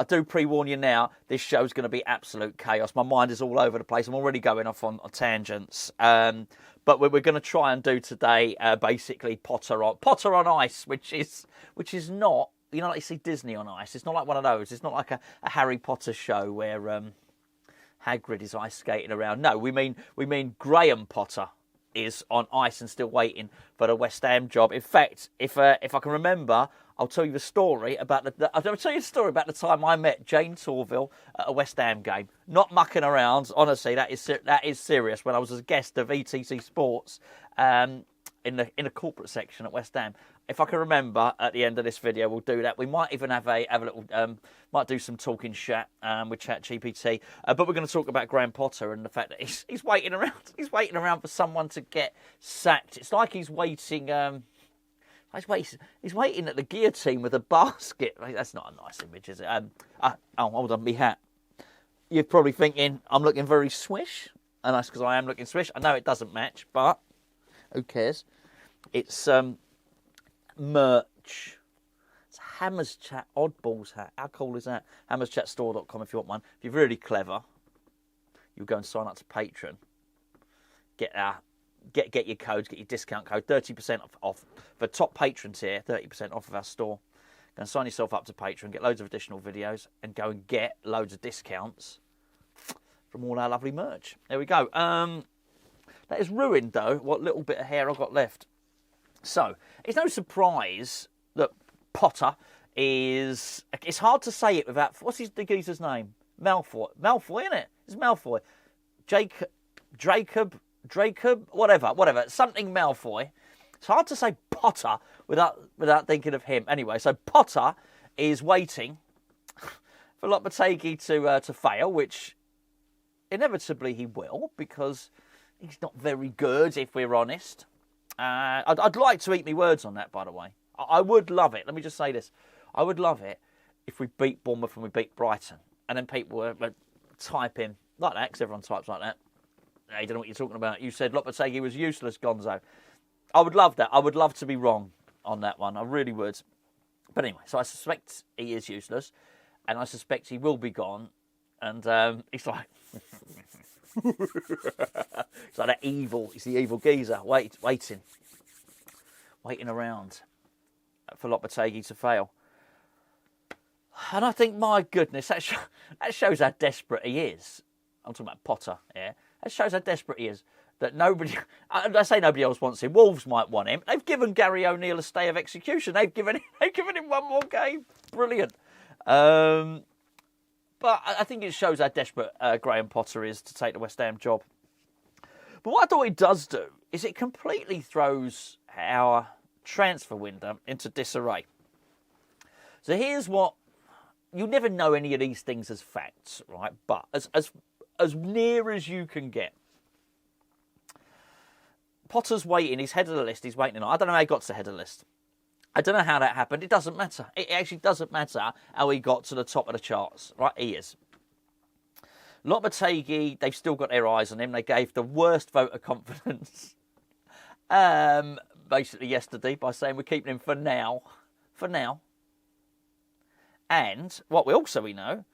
I do pre-warn you now, this show's going to be absolute chaos. My mind is all over the place. I'm already going off on tangents. But we're going to try and do today basically Potter on ice, which is not, you know, like you see Disney on ice. It's not like one of those. It's not like a Harry Potter show where Hagrid is ice skating around. No, we mean Graham Potter is on ice and still waiting for the West Ham job. In fact, if I can remember, I'll tell you the story about the time I met Jane Torville at a West Ham game. Not mucking around, honestly. That is serious. When I was a guest of ETC Sports in the corporate section at West Ham. If I can remember, at the end of this video, we'll do that. We might even have a little, might do some talking chat with ChatGPT. But we're going to talk about Graham Potter and the fact that he's waiting around. He's waiting around for someone to get sacked. It's like he's waiting. He's waiting at the guillotine with a basket. That's not a nice image, is it? Oh, hold on, me hat. You're probably thinking I'm looking very swish, and that's because I am looking swish. I know it doesn't match, but who cares? It's merch. It's a Hammers Chat Oddballs hat. How cool is that? HammersChatStore.com if you want one. If you're really clever, you'll go and sign up to Patreon. Get your codes, get your discount code, 30% off for top patrons here, 30% off of our store. Go and sign yourself up to Patreon, get loads of additional videos, and go and get loads of discounts from all our lovely merch. There we go. That is ruined, though, what little bit of hair I've got left. So, it's no surprise that Potter is... It's hard to say it without... What's the geezer's name? Malfoy. Malfoy, isn't it? It's Malfoy. Jacob, whatever. Something Malfoy. It's hard to say Potter without thinking of him. Anyway, so Potter is waiting for Lopetegui to fail, which inevitably he will, because he's not very good, if we're honest. I'd like to eat me words on that, by the way. I would love it. Let me just say this. I would love it if we beat Bournemouth and we beat Brighton. And then people would type in like that, because everyone types like that. You don't know what you're talking about. You said Lopetegui was useless, Gonzo. I would love that. I would love to be wrong on that one. I really would. But anyway, so I suspect he is useless. And I suspect he will be gone. And he's like... It's like that evil. He's the evil geezer, waiting around for Lopetegui to fail. And I think, my goodness, that shows how desperate he is. I'm talking about Potter, yeah. That shows how desperate he is. That nobody, I say nobody else wants him. Wolves might want him. They've given Gary O'Neill a stay of execution. They've given him one more game. Brilliant. But I think it shows how desperate Graham Potter is to take the West Ham job. But what I thought it does do is it completely throws our transfer window into disarray. So here's what... You never know any of these things as facts, right? But as near as you can get. Potter's waiting. He's head of the list. He's waiting. I don't know how he got to the head of the list. I don't know how that happened. It doesn't matter. It actually doesn't matter how he got to the top of the charts. Right, he is. Lopetegui, they've still got their eyes on him. They gave the worst vote of confidence basically yesterday by saying we're keeping him for now. For now. And what we know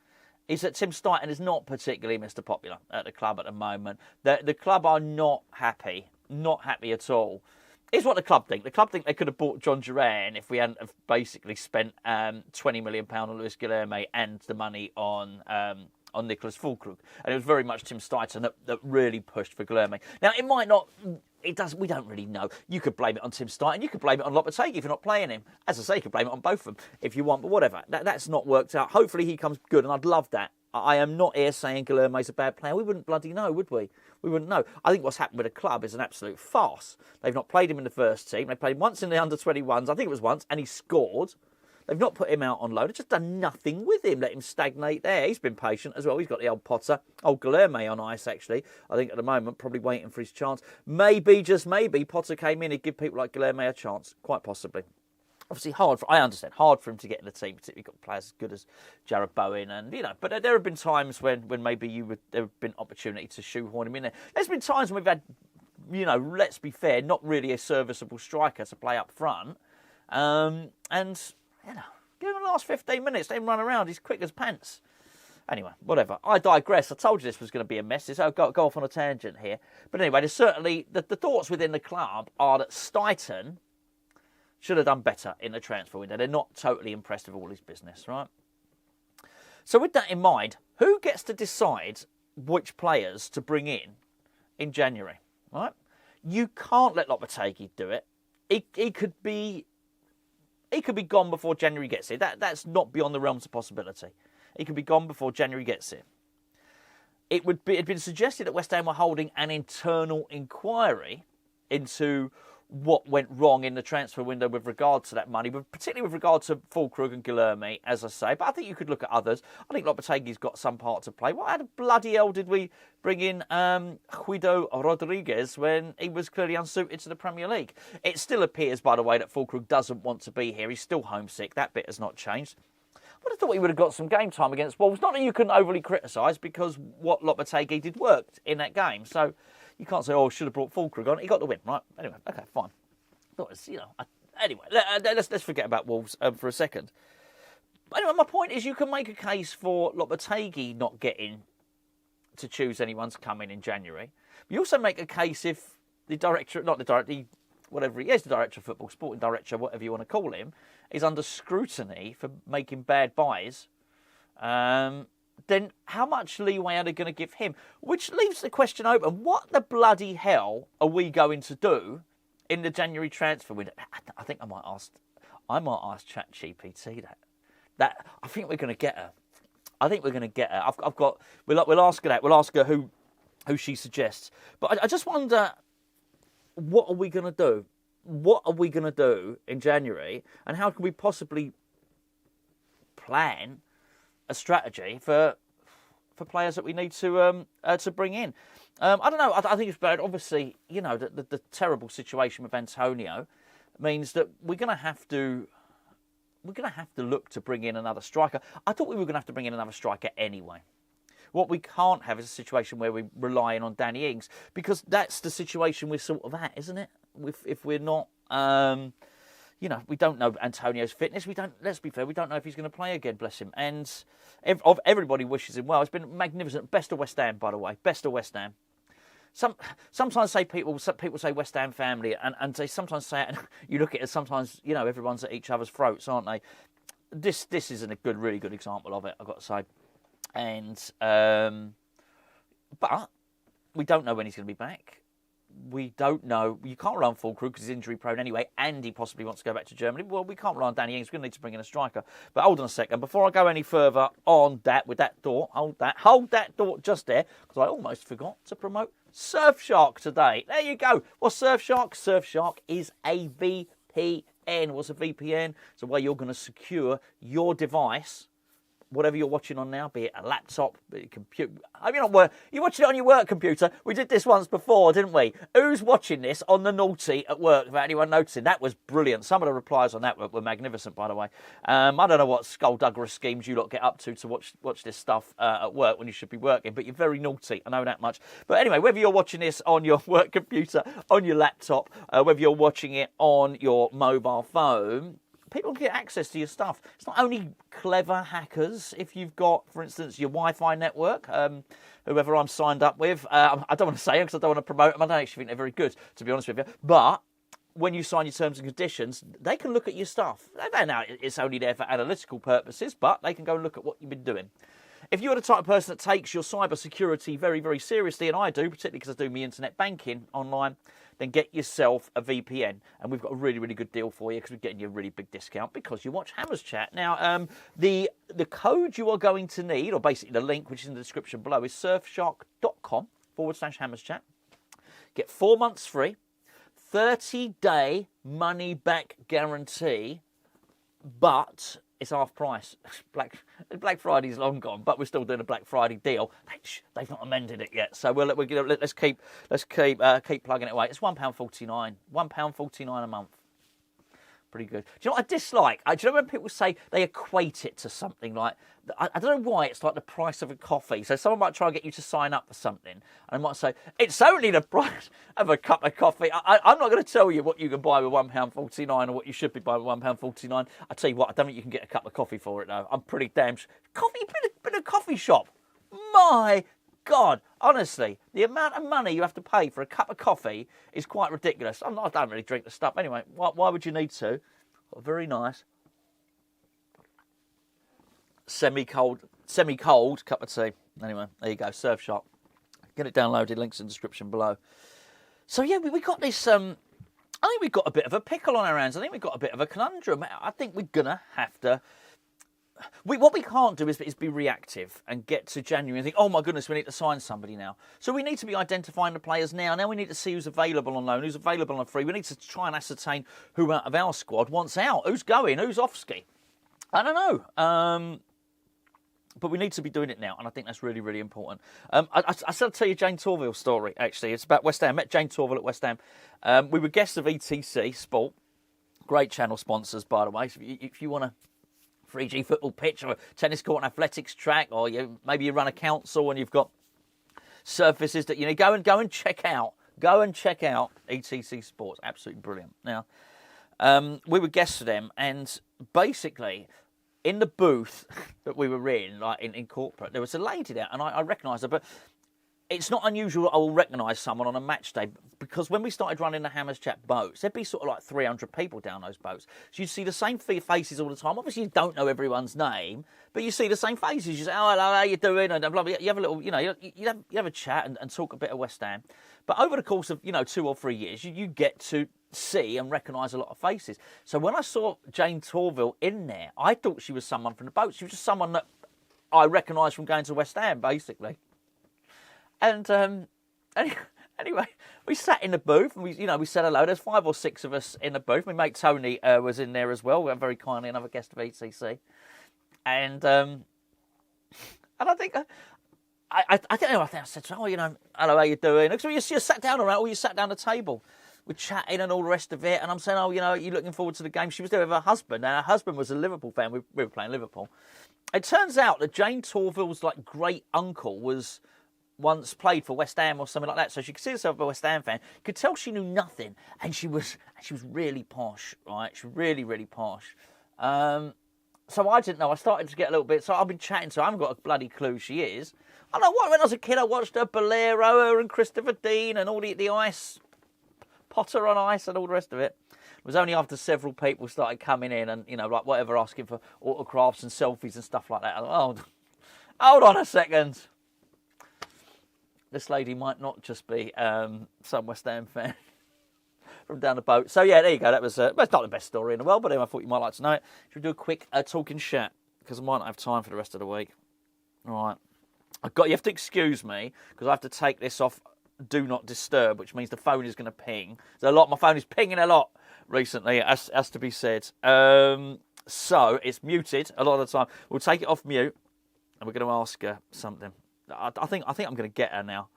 is that Tim Steidten is not particularly Mr. Popular at the club at the moment. The club are not happy at all. Here's what the club think. The club think they could have bought John Duran if we hadn't have basically spent £20 million on Luis Guilherme and the money on Nicholas Füllkrug. And it was very much Tim Steidten that really pushed for Guilherme. Now, it might not... It does. We don't really know. You could blame it on Tim Steidten. You could blame it on Lopetegui if you're not playing him. As I say, you could blame it on both of them if you want. But whatever. That's not worked out. Hopefully he comes good, and I'd love that. I am not here saying Guilherme's a bad player. We wouldn't bloody know, would we? We wouldn't know. I think what's happened with the club is an absolute farce. They've not played him in the first team. They played him once in the under-21s. I think it was once, and he scored. They've not put him out on loan. They've just done nothing with him. Let him stagnate there. He's been patient as well. He's got the old Potter. Old Guilherme on ice, actually. I think at the moment, probably waiting for his chance. Maybe, just maybe, Potter came in and give people like Guilherme a chance. Quite possibly. Obviously, I understand, hard for him to get in the team, particularly got players as good as Jared Bowen. And, but there have been times when maybe there have been opportunity to shoehorn him in there. There's been times when we've had, let's be fair, not really a serviceable striker to play up front. And, Give him the last 15 minutes. Let him run around. He's quick as pants. Anyway, whatever. I digress. I told you this was going to be a mess. So I'll go off on a tangent here. But anyway, there's certainly the thoughts within the club are that Stuyton should have done better in the transfer window. They're not totally impressed with all his business, right? So with that in mind, who gets to decide which players to bring in January, right? You can't let Lopetegui do it. He could be gone before January gets here. That's not beyond the realms of possibility. He could be gone before January gets here. It'd been suggested that West Ham were holding an internal inquiry into what went wrong in the transfer window with regard to that money, but particularly with regard to Fulkrug and Guilherme, as I say. But I think you could look at others. I think Lopetegui's got some part to play. Why the bloody hell did we bring in Guido Rodriguez when he was clearly unsuited to the Premier League? It still appears, by the way, that Fulkrug doesn't want to be here. He's still homesick. That bit has not changed. I would have thought he would have got some game time against Wolves. Not that you can overly criticise, because what Lopetegui did worked in that game. So you can't say, oh, should have brought Fulkrug on. He got the win, right? Anyway, okay, fine. Anyway, let's forget about Wolves for a second. Anyway, my point is you can make a case for Lopetegui not getting to choose anyone to come in January. You also make a case if the director, whatever he is, the director of football, sporting director, whatever you want to call him, is under scrutiny for making bad buys, then how much leeway are they going to give him? Which leaves the question open, what the bloody hell are we going to do in the January transfer window? I think I might ask ChatGPT that. I think we're going to get her. We'll ask her that. We'll ask her who she suggests. But I just wonder, what are we going to do? What are we going to do in January? And how can we possibly plan a strategy for players that we need to bring in? I don't know. I think it's bad. Obviously, the terrible situation with Antonio means that we're going to have to look to bring in another striker. I thought we were going to have to bring in another striker anyway. What we can't have is a situation where we're relying on Danny Ings, because that's the situation we're sort of at, isn't it? If we're not, we don't know Antonio's fitness. Let's be fair, we don't know if he's going to play again, bless him. And everybody wishes him well. It's been magnificent. Best of West Ham, by the way. Best of West Ham. Sometimes people say West Ham family, and they sometimes say it, and you look at it, sometimes, everyone's at each other's throats, aren't they? This isn't a really good example of it, I've got to say. And but we don't know when he's going to be back. We don't know. You can't rely on Fulkrug because he's injury prone anyway, and he possibly wants to go back to Germany. Well, we can't rely on Danny Ings. We're going to need to bring in a striker. But hold on a second. Before I go any further on that, with that thought, hold that thought just there, because I almost forgot to promote Surfshark today. There you go. What's Surfshark? Surfshark is a VPN. What's a VPN? It's a way you're going to secure your device, whatever you're watching on now, be it a laptop, be it a computer. I mean, you're watching it on your work computer. We did this once before, didn't we? Who's watching this on the naughty at work without anyone noticing? That was brilliant. Some of the replies on that were magnificent, by the way. I don't know what skullduggerous schemes you lot get up to watch this stuff at work when you should be working, but you're very naughty. I know that much. But anyway, whether you're watching this on your work computer, on your laptop, whether you're watching it on your mobile phone, people can get access to your stuff. It's not only clever hackers. If you've got, for instance, your Wi-Fi network, whoever I'm signed up with, I don't want to say them because I don't want to promote them. I don't actually think they're very good, to be honest with you. But when you sign your terms and conditions, they can look at your stuff. They don't know it's only there for analytical purposes, but they can go and look at what you've been doing. If you're the type of person that takes your cyber security very, very seriously, and I do, particularly because I do my internet banking online, then get yourself a VPN. And we've got a really, really good deal for you because we're getting you a really big discount because you watch Hammers Chat. Now, the code you are going to need, or basically the link, which is in the description below, is surfshark.com/Hammers Chat. Get 4 months free, 30-day money-back guarantee, but it's half price. Black Friday's long gone, but we're still doing a Black Friday deal. They've not amended it yet, so let's keep plugging it away. It's £1.49. £1.49 a month. Pretty good. Do you know what I dislike? Do you know when people say they equate it to something like, I don't know why, it's like the price of a coffee. So someone might try and get you to sign up for something, and they might say, it's only the price of a cup of coffee. I'm not going to tell you what you can buy with £1.49 or what you should be buying with £1.49. I tell you what, I don't think you can get a cup of coffee for it, though. I'm pretty damn sure. Coffee, been a coffee shop. My God, honestly, the amount of money you have to pay for a cup of coffee is quite ridiculous. I don't really drink the stuff anyway. Why would you need to? Very nice, semi-cold cup of tea. Anyway, there you go, Surfshark. Get it downloaded, links in the description below. So yeah, we got this, I think we've got a bit of a pickle on our hands. I think we've got a bit of a conundrum. I think we're going to have to... What we can't do is be reactive and get to January and think, oh my goodness, we need to sign somebody now. So we need to be identifying the players now. Now we need to see who's available on loan, who's available on free. We need to try and ascertain who out of our squad wants out, who's going, who's off ski. I don't know. But we need to be doing it now, and I think that's really, really important. I said I'd tell you Jane Torville's story, actually. It's about West Ham. I met Jane Torville at West Ham. We were guests of ETC Sport. Great channel sponsors, by the way. So if you want to 3G football pitch or a tennis court and athletics track, or maybe you run a council and you've got surfaces that go and check out. Go and check out ETC Sports. Absolutely brilliant. Now, we were guests of them, and basically in the booth that we were in, like in corporate, there was a lady there, and I recognised her, but it's not unusual that I will recognise someone on a match day, because when we started running the Hammers Chat boats, there'd be sort of like 300 people down those boats. So you'd see the same faces all the time. Obviously, you don't know everyone's name, but you see the same faces. You say, oh, hello, how you doing? And blah, blah. You have a little, you have a chat and talk a bit of West Ham. But over the course of, 2 or 3 years, you get to see and recognise a lot of faces. So when I saw Jane Torville in there, I thought she was someone from the boat. She was just someone that I recognised from going to West Ham, basically. And anyway, we sat in the booth and we said hello. There's 5 or 6 of us in the booth. My mate Tony was in there as well. We're very kindly another guest of ETC. And I think I said to her, hello, how you doing? Because you sat down around, or you sat down the table. We're chatting and all the rest of it. And I'm saying, are you looking forward to the game? She was there with her husband. And her husband was a Liverpool fan. We were playing Liverpool. It turns out that Jane Torville's great uncle was once played for West Ham or something like that, so she could see herself a West Ham fan. Could tell she knew nothing, and she was really posh, right? She was really, really posh. So I didn't know. I started to get a little bit. So I've been chatting to her. I haven't got a bloody clue who she is. I know what. When I was a kid, I watched her Bolero, her and Christopher Dean, and all the ice, Potter on ice, and all the rest of it. It was only after several people started coming in and whatever, asking for autographs and selfies and stuff like that. I thought, hold on a second. This lady might not just be some West Ham fan from down the boat. So, yeah, there you go. That was it's not the best story in the world, but anyway, I thought you might like to know it. Should we do a quick talking chat? Because I might not have time for the rest of the week. All right. You have to excuse me, because I have to take this off Do Not Disturb, which means the phone is going to ping. My phone is pinging a lot recently, as to be said. So, it's muted a lot of the time. We'll take it off mute, and we're going to ask her something. I think I'm going to get her now.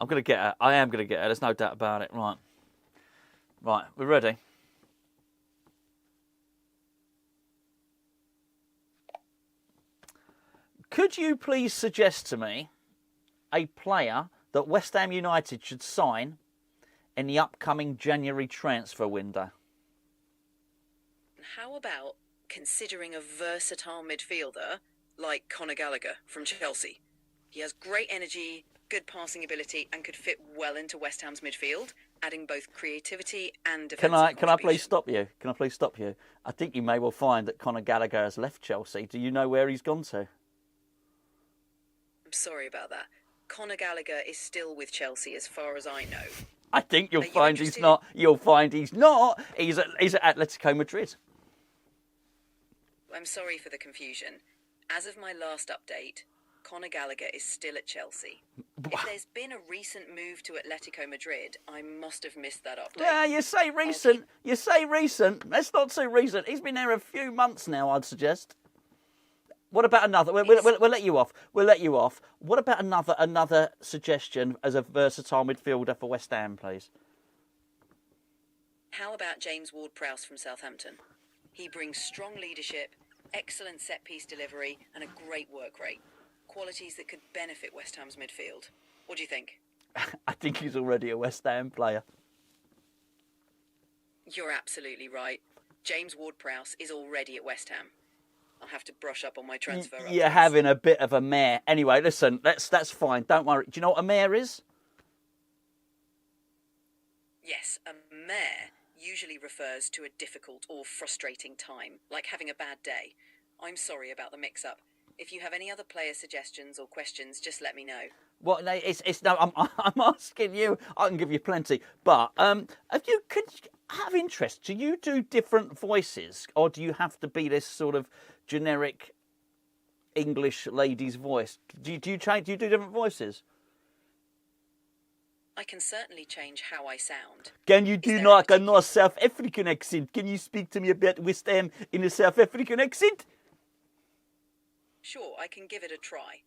I'm going to get her. I am going to get her. There's no doubt about it. Right, we're ready. Could you please suggest to me a player that West Ham United should sign in the upcoming January transfer window? How about considering a versatile midfielder like Conor Gallagher from Chelsea? He has great energy, good passing ability, and could fit well into West Ham's midfield, adding both creativity and defensive Can I please stop you? I think you may well find that Conor Gallagher has left Chelsea. Do you know where he's gone to? I'm sorry about that. Conor Gallagher is still with Chelsea, as far as I know. I think you'll find he's not. You'll find he's not. He's at Atletico Madrid. I'm sorry for the confusion. As of my last update, Conor Gallagher is still at Chelsea. If there's been a recent move to Atletico Madrid, I must have missed that update. Yeah, you say recent. That's not too recent. He's been there a few months now, I'd suggest. What about another? We'll let you off. What about another suggestion as a versatile midfielder for West Ham, please? how about James Ward-Prowse from Southampton? He brings strong leadership, excellent set-piece delivery, and a great work rate. Qualities that could benefit West Ham's midfield. What do you think? I think he's already a West Ham player. You're absolutely right. James Ward-Prowse is already at West Ham. I'll have to brush up on my transfer updates. You're having a bit of a mare. Anyway, listen, that's fine. Don't worry. Do you know what a mare is? Yes, a mare usually refers to a difficult or frustrating time, like having a bad day. I'm sorry about the mix-up. If you have any other player suggestions or questions, just let me know. Well, no, I'm asking you. I can give you plenty, but if you could have interest, do you do different voices, or do you have to be this sort of generic English lady's voice? Do you change? Do you do different voices? I can certainly change how I sound. Can you do like a nice South African accent? Can you speak to me about West Ham in a South African accent? Sure, I can give it a try.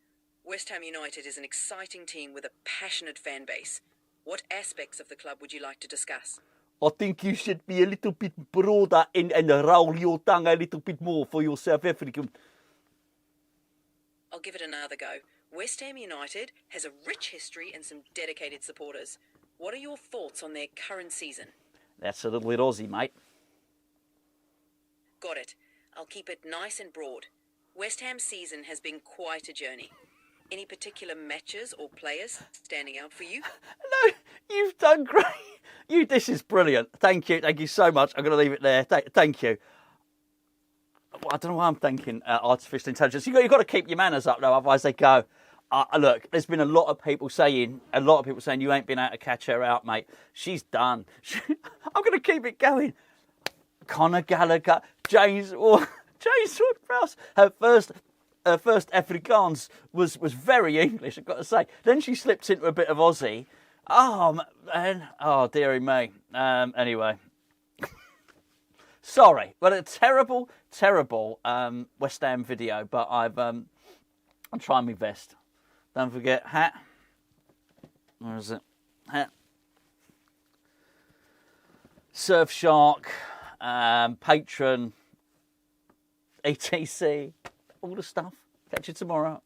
West Ham United is an exciting team with a passionate fan base. What aspects of the club would you like to discuss? I think you should be a little bit broader and roll your tongue a little bit more for your South African. I'll give it another go. West Ham United has a rich history and some dedicated supporters. What are your thoughts on their current season? That's a little bit Aussie, mate. Got it. I'll keep it nice and broad. West Ham's season has been quite a journey. Any particular matches or players standing out for you? No, you've done great. This is brilliant. Thank you so much. I'm going to leave it there. Thank you. Well, I don't know why I'm thanking artificial intelligence. You've got to keep your manners up, though, otherwise they go. Look, there's been a lot of people saying you ain't been able to catch her out, mate. She's done. I'm going to keep it going. Conor Gallagher, James Ward-Prowse, her first Afrikaans was very English, I've got to say. Then she slipped into a bit of Aussie. Oh, man. Oh, dearie me. Anyway. Sorry. Well, a terrible West Ham video, but I'm trying my best. Don't forget, hat. Where is it? Hat. Surfshark, Patreon, ETC, all the stuff. Catch you tomorrow.